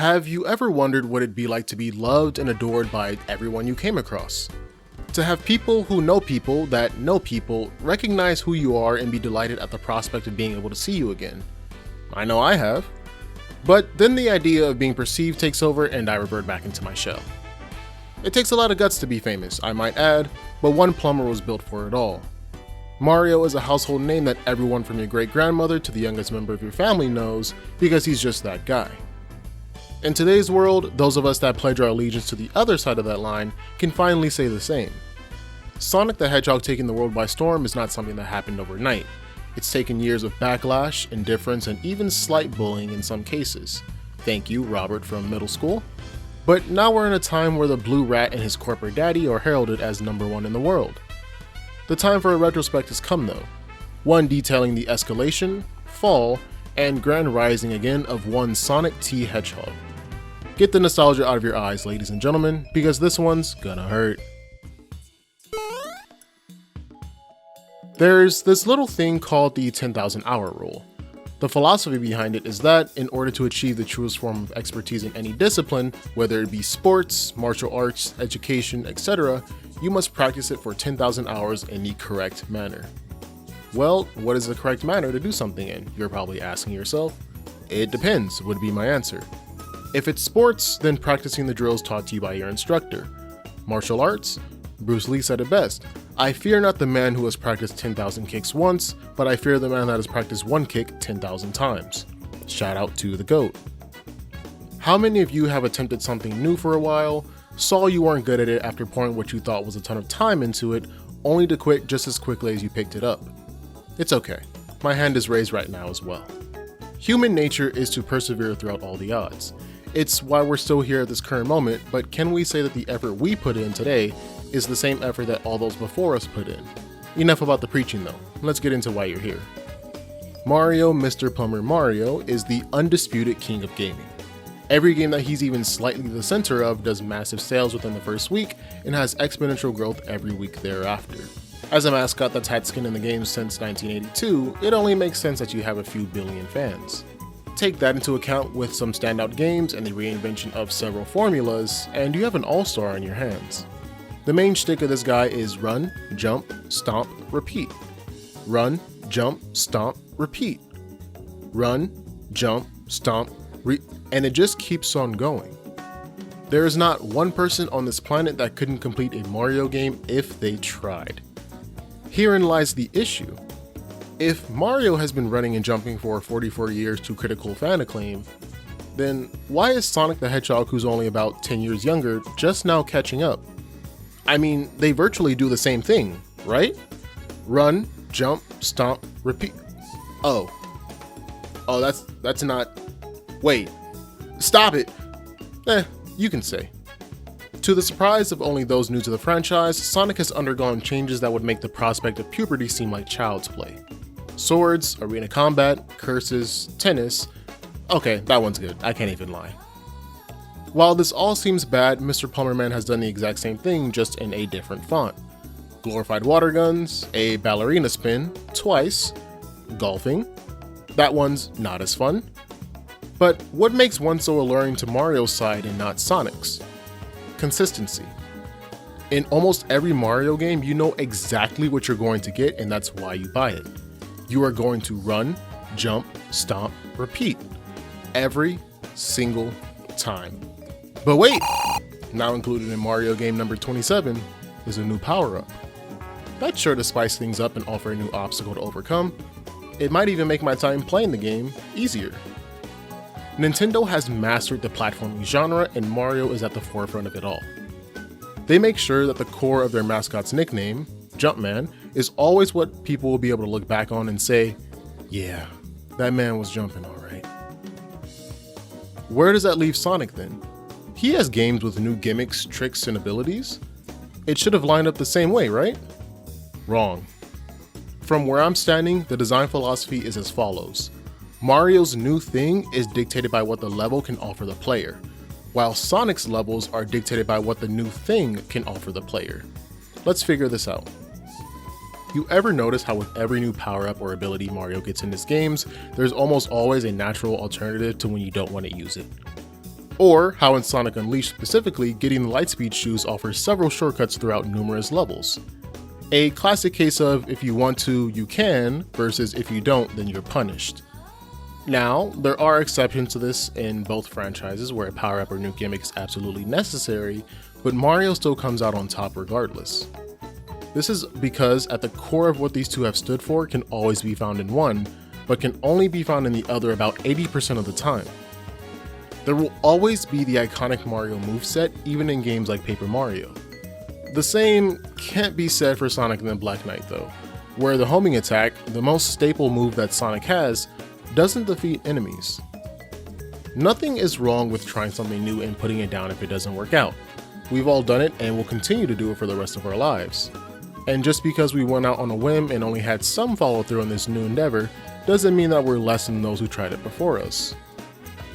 Have you ever wondered what it'd be like to be loved and adored by everyone you came across? To have people who know people that know people recognize who you are and be delighted at the prospect of being able to see you again? I know I have. But then the idea of being perceived takes over and I revert back into my shell. It takes a lot of guts to be famous, I might add, but one plumber was built for it all. Mario is a household name that everyone from your great-grandmother to the youngest member of your family knows because he's just that guy. In today's world, those of us that pledge our allegiance to the other side of that line can finally say the same. Sonic the Hedgehog taking the world by storm is not something that happened overnight. It's taken years of backlash, indifference, and even slight bullying in some cases. Thank you, Robert from middle school. But now we're in a time where the blue rat and his corporate daddy are heralded as #1 in the world. The time for a retrospect has come though, one detailing the escalation, fall, and grand rising again of one Sonic T. Hedgehog. Get the nostalgia out of your eyes, ladies and gentlemen, because this one's gonna hurt. There's this little thing called the 10,000 hour rule. The philosophy behind it is that in order to achieve the truest form of expertise in any discipline, whether it be sports, martial arts, education, etc., you must practice it for 10,000 hours in the correct manner. Well, what is the correct manner to do something in? You're probably asking yourself. It depends, would be my answer. If it's sports, then practicing the drills taught to you by your instructor. Martial arts? Bruce Lee said it best. I fear not the man who has practiced 10,000 kicks once, but I fear the man that has practiced one kick 10,000 times. Shout out to the GOAT. How many of you have attempted something new for a while, saw you weren't good at it after pouring what you thought was a ton of time into it, only to quit just as quickly as you picked it up? It's okay. My hand is raised right now as well. Human nature is to persevere throughout all the odds. It's why we're still here at this current moment, but can we say that the effort we put in today is the same effort that all those before us put in? Enough about the preaching though, let's get into why you're here. Mario Mr. Plumber Mario is the undisputed king of gaming. Every game that he's even slightly the center of does massive sales within the first week and has exponential growth every week thereafter. As a mascot that's had skin in the game since 1982, it only makes sense that you have a few billion fans. Take that into account with some standout games and the reinvention of several formulas, and you have an all-star on your hands. The main shtick of this guy is run, jump, stomp, repeat. Run, jump, stomp, repeat. Run, jump, stomp, and it just keeps on going. There is not one person on this planet that couldn't complete a Mario game if they tried. Herein lies the issue. If Mario has been running and jumping for 44 years to critical fan acclaim, then why is Sonic the Hedgehog, who's only about 10 years younger, just now catching up? I mean, they virtually do the same thing, right? Run, jump, stomp, repeat. Oh, that's not, wait, stop it. You can say. To the surprise of only those new to the franchise, Sonic has undergone changes that would make the prospect of puberty seem like child's play. Swords, arena combat, curses, tennis. Okay, that one's good, I can't even lie. While this all seems bad, Mr. Plumberman has done the exact same thing, just in a different font. Glorified water guns, a ballerina spin, twice, golfing. That one's not as fun. But what makes one so alluring to Mario's side and not Sonic's? Consistency. In almost every Mario game, you know exactly what you're going to get, and that's why you buy it. You are going to run, jump, stomp, repeat. Every single time. But wait! Now included in Mario game number 27 is a new power-up. That's sure to spice things up and offer a new obstacle to overcome. It might even make my time playing the game easier. Nintendo has mastered the platforming genre, and Mario is at the forefront of it all. They make sure that the core of their mascot's nickname, Jumpman, is always what people will be able to look back on and say, yeah, that man was jumping alright. Where does that leave Sonic then? He has games with new gimmicks, tricks, and abilities. It should have lined up the same way, right? Wrong. From where I'm standing, the design philosophy is as follows. Mario's new thing is dictated by what the level can offer the player, while Sonic's levels are dictated by what the new thing can offer the player. Let's figure this out. You ever notice how with every new power-up or ability Mario gets in his games, there's almost always a natural alternative to when you don't want to use it? Or how in Sonic Unleashed specifically, getting the Lightspeed shoes offers several shortcuts throughout numerous levels. A classic case of if you want to, you can, versus if you don't, then you're punished. Now, there are exceptions to this in both franchises where a power-up or new gimmick is absolutely necessary, but Mario still comes out on top regardless. This is because at the core of what these two have stood for can always be found in one, but can only be found in the other about 80% of the time. There will always be the iconic Mario moveset even in games like Paper Mario. The same can't be said for Sonic and the Black Knight though, where the homing attack, the most staple move that Sonic has, doesn't defeat enemies. Nothing is wrong with trying something new and putting it down if it doesn't work out. We've all done it and will continue to do it for the rest of our lives. And just because we went out on a whim and only had some follow through on this new endeavor, doesn't mean that we're less than those who tried it before us.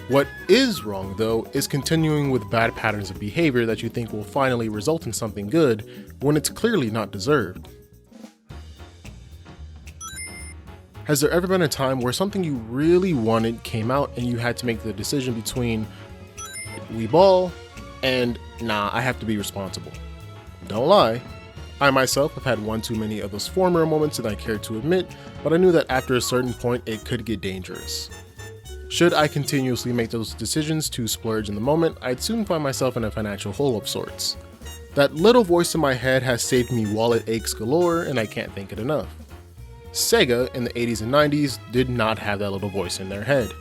What is wrong though is continuing with bad patterns of behavior that you think will finally result in something good when it's clearly not deserved. Has there ever been a time where something you really wanted came out and you had to make the decision between we ball and nah, I have to be responsible? Don't lie, I myself have had one too many of those former moments than I care to admit, but I knew that after a certain point it could get dangerous. Should I continuously make those decisions to splurge in the moment, I'd soon find myself in a financial hole of sorts. That little voice in my head has saved me wallet aches galore, and I can't thank it enough. Sega in the 80s and 90s did not have that little voice in their head.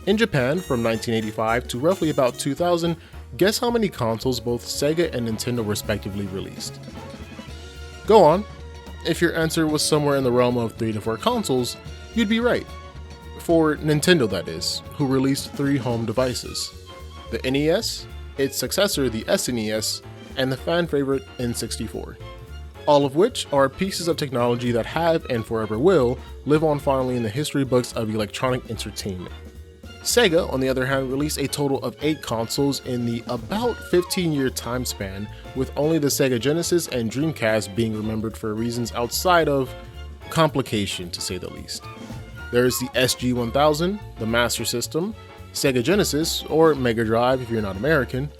In Japan, from 1985 to roughly about 2000, guess how many consoles both Sega and Nintendo respectively released? Go on. If your answer was somewhere in the realm of 3 to 4 consoles, you'd be right. For Nintendo that is, who released 3 home devices. The NES, its successor the SNES, and the fan favorite N64. All of which are pieces of technology that have and forever will live on fondly in the history books of electronic entertainment. Sega, on the other hand, released a total of 8 consoles in the about 15-year time span, with only the Sega Genesis and Dreamcast being remembered for reasons outside of complication, to say the least. There's the SG-1000, the Master System, Sega Genesis, or Mega Drive if you're not American,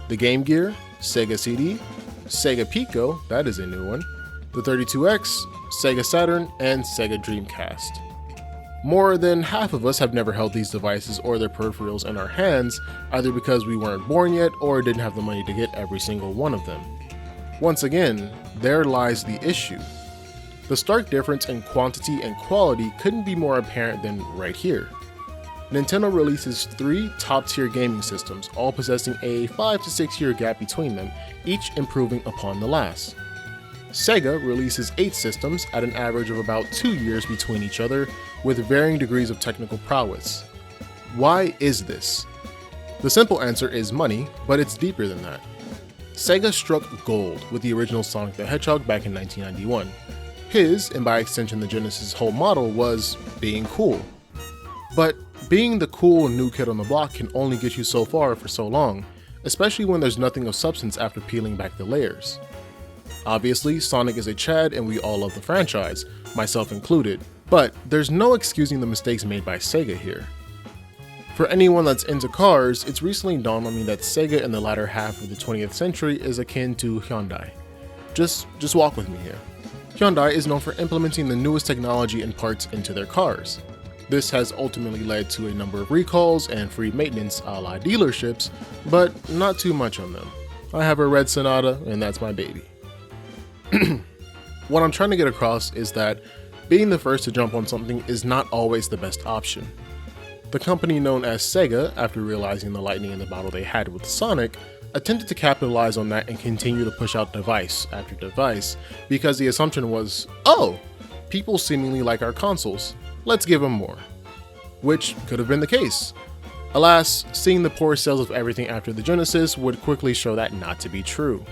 the Game Gear, Sega CD, Sega Pico, that is a new one, the 32X, Sega Saturn, and Sega Dreamcast. More than half of us have never held these devices or their peripherals in our hands, either because we weren't born yet or didn't have the money to get every single one of them. Once again, there lies the issue. The stark difference in quantity and quality couldn't be more apparent than right here. Nintendo releases 3 top-tier gaming systems, all possessing a 5 to 6 year gap between them, each improving upon the last. Sega releases 8 systems at an average of about 2 years between each other, with varying degrees of technical prowess. Why is this? The simple answer is money, but it's deeper than that. Sega struck gold with the original Sonic the Hedgehog back in 1991. His, and by extension the Genesis' whole model, was being cool. But being the cool new kid on the block can only get you so far for so long, especially when there's nothing of substance after peeling back the layers. Obviously, Sonic is a Chad and we all love the franchise, myself included, but there's no excusing the mistakes made by Sega here. For anyone that's into cars, it's recently dawned on me that Sega in the latter half of the 20th century is akin to Hyundai. Just walk with me here. Hyundai is known for implementing the newest technology and parts into their cars. This has ultimately led to a number of recalls and free maintenance a la dealerships, but not too much on them. I have a red Sonata and that's my baby. What I'm trying to get across is that being the first to jump on something is not always the best option. The company known as Sega, after realizing the lightning in the bottle they had with Sonic, attempted to capitalize on that and continue to push out device after device, because the assumption was, oh, people seemingly like our consoles, let's give them more. Which could have been the case. Alas, seeing the poor sales of everything after the Genesis would quickly show that not to be true.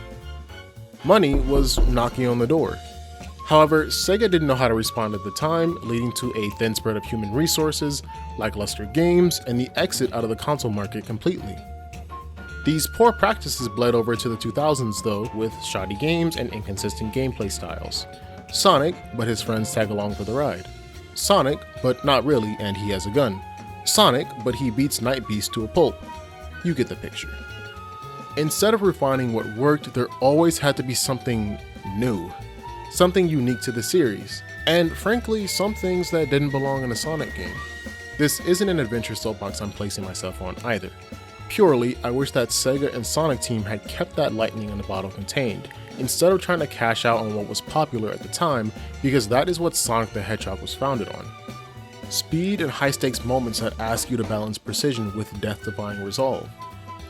Money was knocking on the door. However, Sega didn't know how to respond at the time, leading to a thin spread of human resources, lackluster games, and the exit out of the console market completely. These poor practices bled over to the 2000s though, with shoddy games and inconsistent gameplay styles. Sonic, but his friends tag along for the ride. Sonic, but not really and he has a gun. Sonic, but he beats Night Beast to a pulp. You get the picture. Instead of refining what worked, there always had to be something new, something unique to the series, and frankly, some things that didn't belong in a Sonic game. This isn't an adventure soapbox I'm placing myself on either. Purely, I wish that Sega and Sonic team had kept that lightning in the bottle contained, instead of trying to cash out on what was popular at the time, because that is what Sonic the Hedgehog was founded on. Speed and high-stakes moments that ask you to balance precision with death-defying resolve.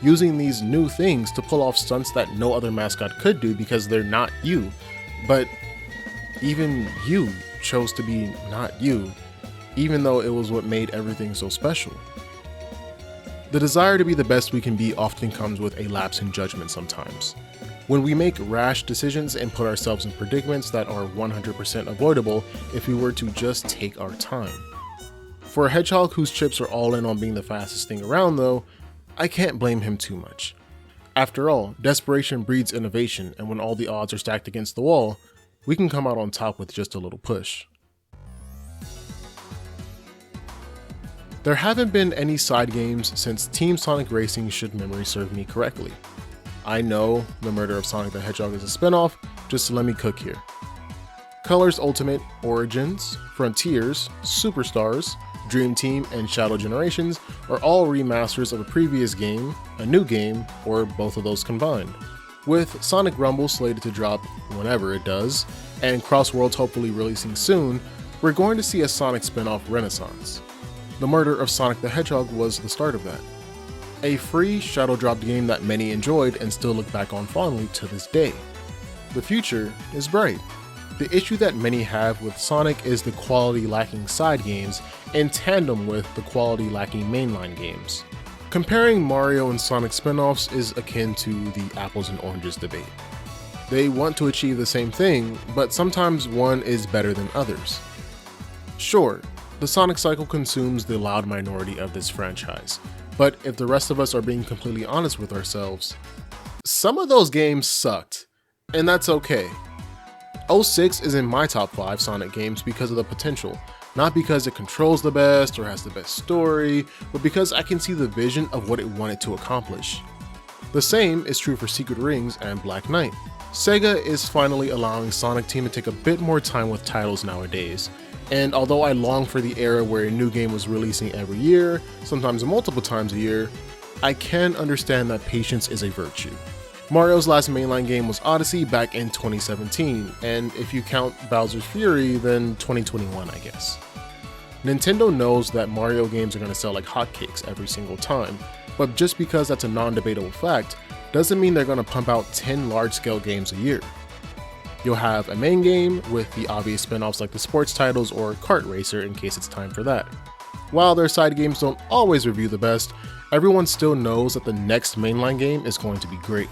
Using these new things to pull off stunts that no other mascot could do because they're not you. But even you chose to be not you, even though it was what made everything so special. The desire to be the best we can be often comes with a lapse in judgment sometimes. When we make rash decisions and put ourselves in predicaments that are 100% avoidable if we were to just take our time. For a hedgehog whose chips are all in on being the fastest thing around though, I can't blame him too much. After all, desperation breeds innovation, and when all the odds are stacked against the wall, we can come out on top with just a little push. There haven't been any side games since Team Sonic Racing should memory serve me correctly. I know The Murder of Sonic the Hedgehog is a spinoff, just let me cook here. Colors Ultimate, Origins, Frontiers, Superstars, Dream Team, and Shadow Generations are all remasters of a previous game, a new game, or both of those combined. With Sonic Rumble slated to drop whenever it does, and Cross Worlds hopefully releasing soon, we're going to see a Sonic spin-off renaissance. The Murder of Sonic the Hedgehog was the start of that. A free shadow dropped game that many enjoyed and still look back on fondly to this day. The future is bright. The issue that many have with Sonic is the quality lacking side games in tandem with the quality lacking mainline games. Comparing Mario and Sonic spin-offs is akin to the apples and oranges debate. They want to achieve the same thing, but sometimes one is better than others. Sure, the Sonic cycle consumes the loud minority of this franchise, but if the rest of us are being completely honest with ourselves, some of those games sucked, and that's okay. 06 is in my top 5 Sonic games because of the potential, not because it controls the best or has the best story, but because I can see the vision of what it wanted to accomplish. The same is true for Secret Rings and Black Knight. Sega is finally allowing Sonic Team to take a bit more time with titles nowadays, and although I long for the era where a new game was releasing every year, sometimes multiple times a year, I can understand that patience is a virtue. Mario's last mainline game was Odyssey back in 2017, and if you count Bowser's Fury, then 2021 I guess. Nintendo knows that Mario games are going to sell like hotcakes every single time, but just because that's a non-debatable fact, doesn't mean they're going to pump out 10 large-scale games a year. You'll have a main game with the obvious spin-offs like the sports titles or Kart Racer in case it's time for that. While their side games don't always review the best, everyone still knows that the next mainline game is going to be great.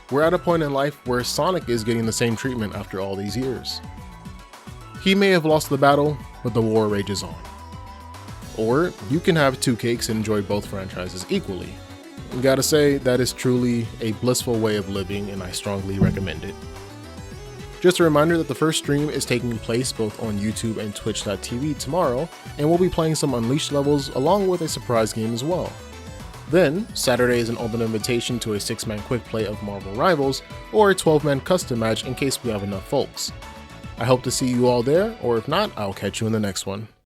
We're at a point in life where Sonic is getting the same treatment after all these years. He may have lost the battle, but the war rages on. Or you can have two cakes and enjoy both franchises equally. Gotta say, that is truly a blissful way of living, and I strongly recommend it. Just a reminder that the first stream is taking place both on YouTube and Twitch.tv tomorrow, and we'll be playing some Unleashed levels along with a surprise game as well. Then, Saturday is an open invitation to a 6-man quick play of Marvel Rivals, or a 12-man custom match in case we have enough folks. I hope to see you all there, or if not, I'll catch you in the next one.